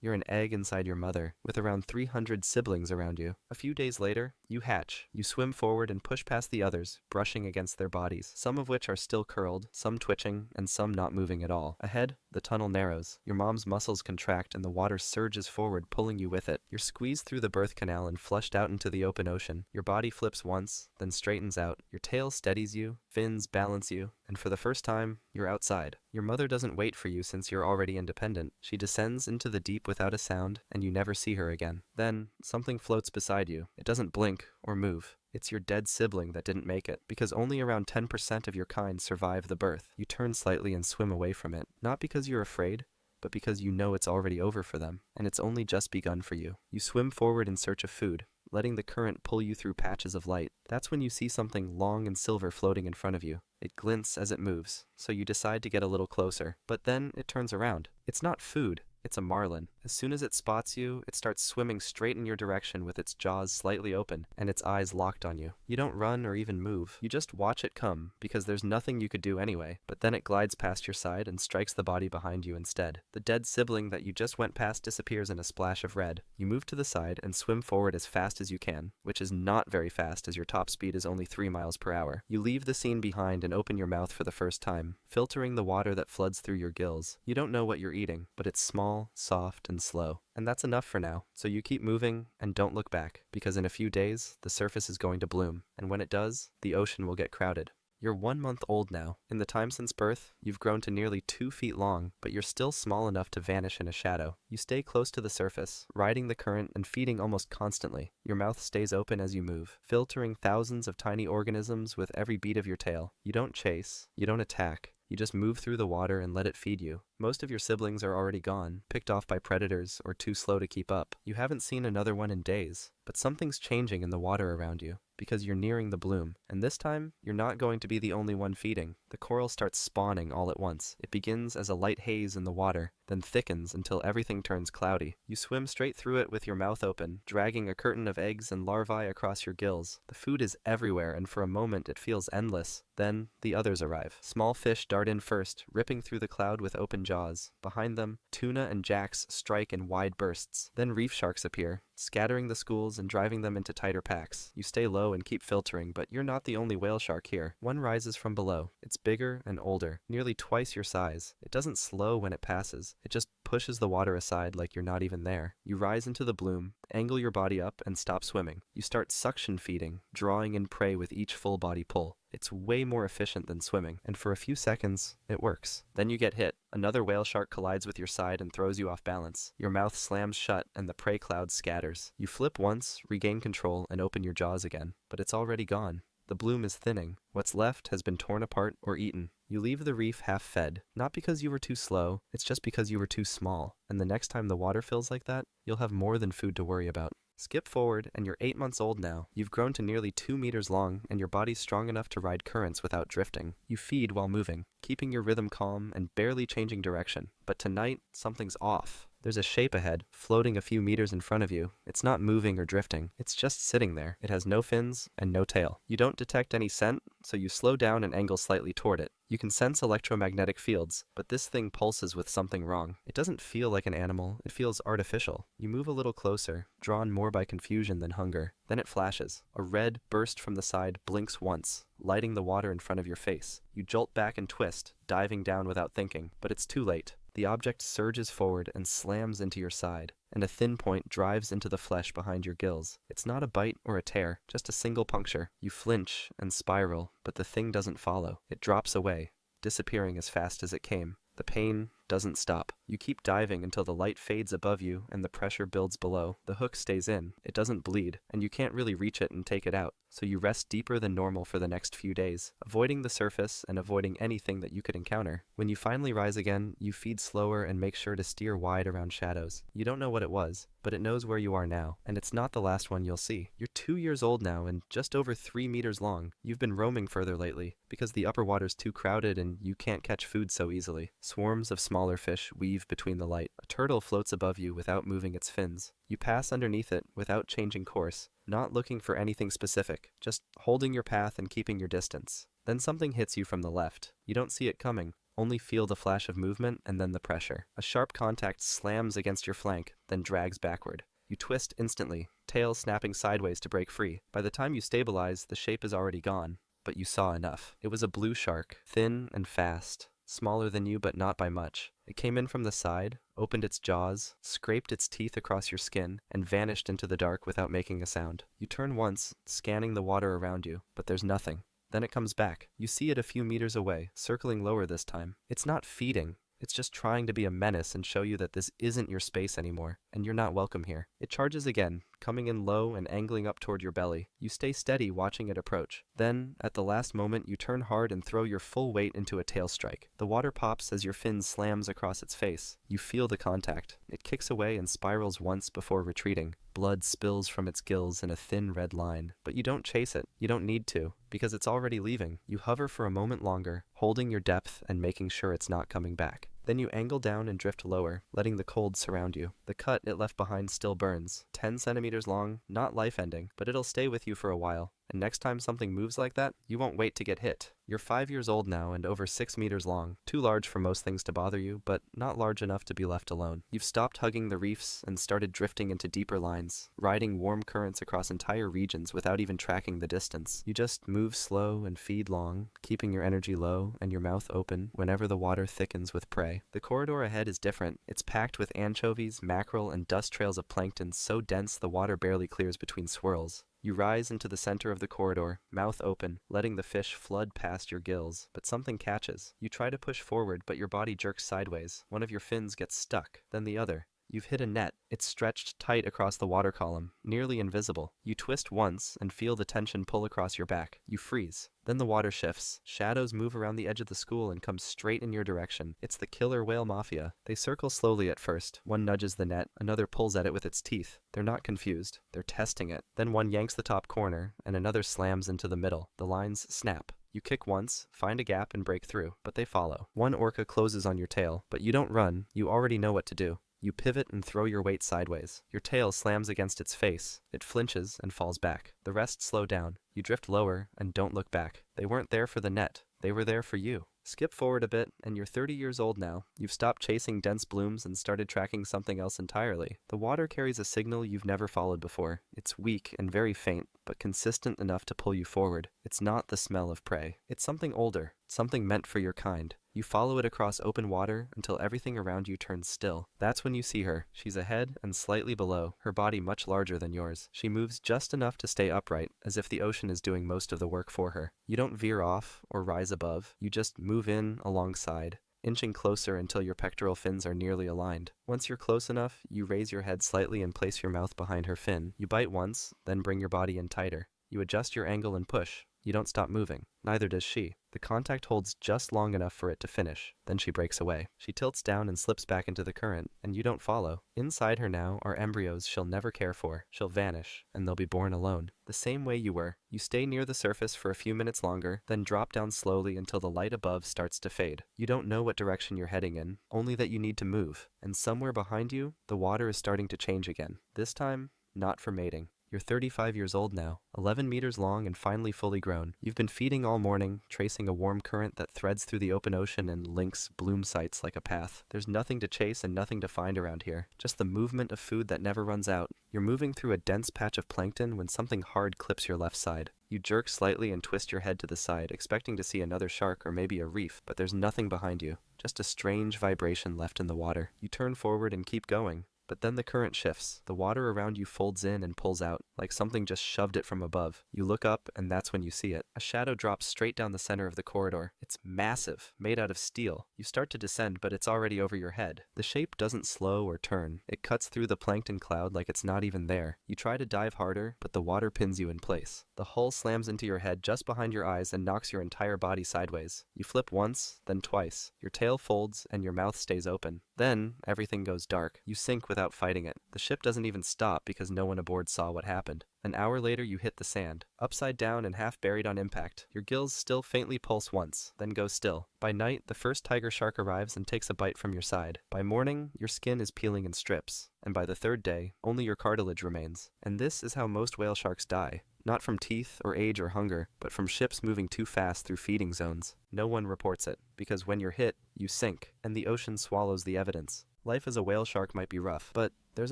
You're an egg inside your mother, with around 300 siblings around you. A few days later, you hatch. You swim forward and push past the others, brushing against their bodies, some of which are still curled, some twitching, and some not moving at all. Ahead, the tunnel narrows. Your mom's muscles contract and the water surges forward, pulling you with it. You're squeezed through the birth canal and flushed out into the open ocean. Your body flips once, then straightens out. Your tail steadies you, fins balance you, and for the first time, you're outside. Your mother doesn't wait for you since you're already independent. She descends into the deep without a sound, and you never see her again. Then, something floats beside you. It doesn't blink or move. It's your dead sibling that didn't make it, because only around 10% of your kind survive the birth. You turn slightly and swim away from it, not because you're afraid, but because you know it's already over for them, and it's only just begun for you. You swim forward in search of food, letting the current pull you through patches of light. That's when you see something long and silver floating in front of you. It glints as it moves, so you decide to get a little closer. But then it turns around. It's not food. It's a marlin. As soon as it spots you, it starts swimming straight in your direction with its jaws slightly open and its eyes locked on you. You don't run or even move. You just watch it come, because there's nothing you could do anyway. But then it glides past your side and strikes the body behind you instead. The dead sibling that you just went past disappears in a splash of red. You move to the side and swim forward as fast as you can, which is not very fast as your top speed is only 3 miles per hour. You leave the scene behind and open your mouth for the first time, filtering the water that floods through your gills. You don't know what you're eating, but it's small, soft, and slow. And that's enough for now. So you keep moving and don't look back, because in a few days, the surface is going to bloom. And when it does, the ocean will get crowded. You're 1 month old now. In the time since birth, you've grown to nearly 2 feet long, but you're still small enough to vanish in a shadow. You stay close to the surface, riding the current and feeding almost constantly. Your mouth stays open as you move, filtering thousands of tiny organisms with every beat of your tail. You don't chase, you don't attack. You just move through the water and let it feed you. Most of your siblings are already gone, picked off by predators, or too slow to keep up. You haven't seen another one in days, but something's changing in the water around you, because you're nearing the bloom. And this time, you're not going to be the only one feeding. The coral starts spawning all at once. It begins as a light haze in the water, then thickens until everything turns cloudy. You swim straight through it with your mouth open, dragging a curtain of eggs and larvae across your gills. The food is everywhere, and for a moment it feels endless. Then, the others arrive. Small fish dart in first, ripping through the cloud with open jaws. Behind them, tuna and jacks strike in wide bursts. Then reef sharks appear, scattering the schools and driving them into tighter packs. You stay low and keep filtering, but you're not the only whale shark here. One rises from below. It's bigger and older, nearly twice your size. It doesn't slow when it passes. It just pushes the water aside like you're not even there. You rise into the bloom, angle your body up, and stop swimming. You start suction feeding, drawing in prey with each full body pull. It's way more efficient than swimming, and for a few seconds, it works. Then you get hit. Another whale shark collides with your side and throws you off balance. Your mouth slams shut, and the prey cloud scatters. You flip once, regain control, and open your jaws again. But it's already gone. The bloom is thinning. What's left has been torn apart or eaten. You leave the reef half-fed, not because you were too slow, it's just because you were too small. And the next time the water fills like that, you'll have more than food to worry about. Skip forward, and you're 8 months old now. You've grown to nearly 2 meters long, and your body's strong enough to ride currents without drifting. You feed while moving, keeping your rhythm calm and barely changing direction. But tonight, something's off. There's a shape ahead, floating a few meters in front of you. It's not moving or drifting. It's just sitting there. It has no fins and no tail. You don't detect any scent, so you slow down and angle slightly toward it. You can sense electromagnetic fields, but this thing pulses with something wrong. It doesn't feel like an animal. It feels artificial. You move a little closer, drawn more by confusion than hunger. Then it flashes. A red burst from the side blinks once, lighting the water in front of your face. You jolt back and twist, diving down without thinking, but it's too late. The object surges forward and slams into your side, and a thin point drives into the flesh behind your gills. It's not a bite or a tear, just a single puncture. You flinch and spiral, but the thing doesn't follow. It drops away, disappearing as fast as it came. The pain doesn't stop. You keep diving until the light fades above you and the pressure builds below. The hook stays in. It doesn't bleed, and you can't really reach it and take it out. So you rest deeper than normal for the next few days, avoiding the surface and avoiding anything that you could encounter. When you finally rise again, you feed slower and make sure to steer wide around shadows. You don't know what it was, but it knows where you are now, and it's not the last one you'll see. You're 2 years old now and just over 3 meters long. You've been roaming further lately, because the upper water's too crowded and you can't catch food so easily. Swarms of smaller fish weave between the light. A turtle floats above you without moving its fins. You pass underneath it without changing course, not looking for anything specific, just holding your path and keeping your distance. Then something hits you from the left. You don't see it coming, only feel the flash of movement and then the pressure. A sharp contact slams against your flank, then drags backward. You twist instantly, tail snapping sideways to break free. By the time you stabilize, the shape is already gone. But you saw enough. It was a blue shark, thin and fast, smaller than you but not by much. It came in from the side, opened its jaws, scraped its teeth across your skin, and vanished into the dark without making a sound. You turn once, scanning the water around you, but there's nothing. Then it comes back. You see it a few meters away, circling lower this time. It's not feeding. It's just trying to be a menace and show you that this isn't your space anymore, and you're not welcome here. It charges again, coming in low and angling up toward your belly. You stay steady watching it approach. Then, at the last moment, you turn hard and throw your full weight into a tail strike. The water pops as your fin slams across its face. You feel the contact. It kicks away and spirals once before retreating. Blood spills from its gills in a thin red line. But you don't chase it. You don't need to, because it's already leaving. You hover for a moment longer, holding your depth and making sure it's not coming back. Then you angle down and drift lower, letting the cold surround you. The cut it left behind still burns. 10 centimeters long, not life-ending, but it'll stay with you for a while. And next time something moves like that, you won't wait to get hit. You're 5 years old now and over 6 meters long. Too large for most things to bother you, but not large enough to be left alone. You've stopped hugging the reefs and started drifting into deeper lines, riding warm currents across entire regions without even tracking the distance. You just move slow and feed long, keeping your energy low and your mouth open whenever the water thickens with prey. The corridor ahead is different. It's packed with anchovies, mackerel, and dust trails of plankton so dense the water barely clears between swirls. You rise into the center of the corridor, mouth open, letting the fish flood past your gills, but something catches. You try to push forward, but your body jerks sideways. One of your fins gets stuck, then the other. You've hit a net. It's stretched tight across the water column, nearly invisible. You twist once and feel the tension pull across your back. You freeze. Then the water shifts. Shadows move around the edge of the school and come straight in your direction. It's the killer whale mafia. They circle slowly at first. One nudges the net, another pulls at it with its teeth. They're not confused. They're testing it. Then one yanks the top corner, and another slams into the middle. The lines snap. You kick once, find a gap, and break through, but they follow. One orca closes on your tail, but you don't run. You already know what to do. You pivot and throw your weight sideways. Your tail slams against its face. It flinches and falls back. The rest slow down. You drift lower and don't look back. They weren't there for the net. They were there for you. Skip forward a bit, and you're 30 years old now. You've stopped chasing dense blooms and started tracking something else entirely. The water carries a signal you've never followed before. It's weak and very faint, but consistent enough to pull you forward. It's not the smell of prey. It's something older, something meant for your kind. You follow it across open water until everything around you turns still. That's when you see her. She's ahead and slightly below, her body much larger than yours. She moves just enough to stay upright, as if the ocean is doing most of the work for her. You don't veer off or rise above. You just move in alongside, inching closer until your pectoral fins are nearly aligned. Once you're close enough, you raise your head slightly and place your mouth behind her fin. You bite once, then bring your body in tighter. You adjust your angle and push. You don't stop moving. Neither does she. The contact holds just long enough for it to finish. Then she breaks away. She tilts down and slips back into the current, and you don't follow. Inside her now are embryos she'll never care for. She'll vanish, and they'll be born alone. The same way you were. You stay near the surface for a few minutes longer, then drop down slowly until the light above starts to fade. You don't know what direction you're heading in, only that you need to move. And somewhere behind you, the water is starting to change again. This time, not for mating. You're 35 years old now, 11 meters long and finally fully grown. You've been feeding all morning, tracing a warm current that threads through the open ocean and links bloom sites like a path. There's nothing to chase and nothing to find around here, just the movement of food that never runs out. You're moving through a dense patch of plankton when something hard clips your left side. You jerk slightly and twist your head to the side, expecting to see another shark or maybe a reef, but there's nothing behind you, just a strange vibration left in the water. You turn forward and keep going. But then the current shifts. The water around you folds in and pulls out, like something just shoved it from above. You look up, and that's when you see it. A shadow drops straight down the center of the corridor. It's massive, made out of steel. You start to descend, but it's already over your head. The shape doesn't slow or turn. It cuts through the plankton cloud like it's not even there. You try to dive harder, but the water pins you in place. The hull slams into your head just behind your eyes and knocks your entire body sideways. You flip once, then twice. Your tail folds, and your mouth stays open. Then, everything goes dark. You sink without fighting it. The ship doesn't even stop because no one aboard saw what happened. An hour later, you hit the sand, upside down and half buried on impact. Your gills still faintly pulse once, then go still. By night, the first tiger shark arrives and takes a bite from your side. By morning, your skin is peeling in strips. And by the third day, only your cartilage remains. And this is how most whale sharks die. Not from teeth or age or hunger, but from ships moving too fast through feeding zones. No one reports it, because when you're hit, you sink, and the ocean swallows the evidence. Life as a whale shark might be rough, but there's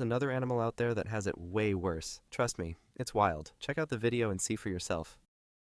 another animal out there that has it way worse. Trust me, it's wild. Check out the video and see for yourself.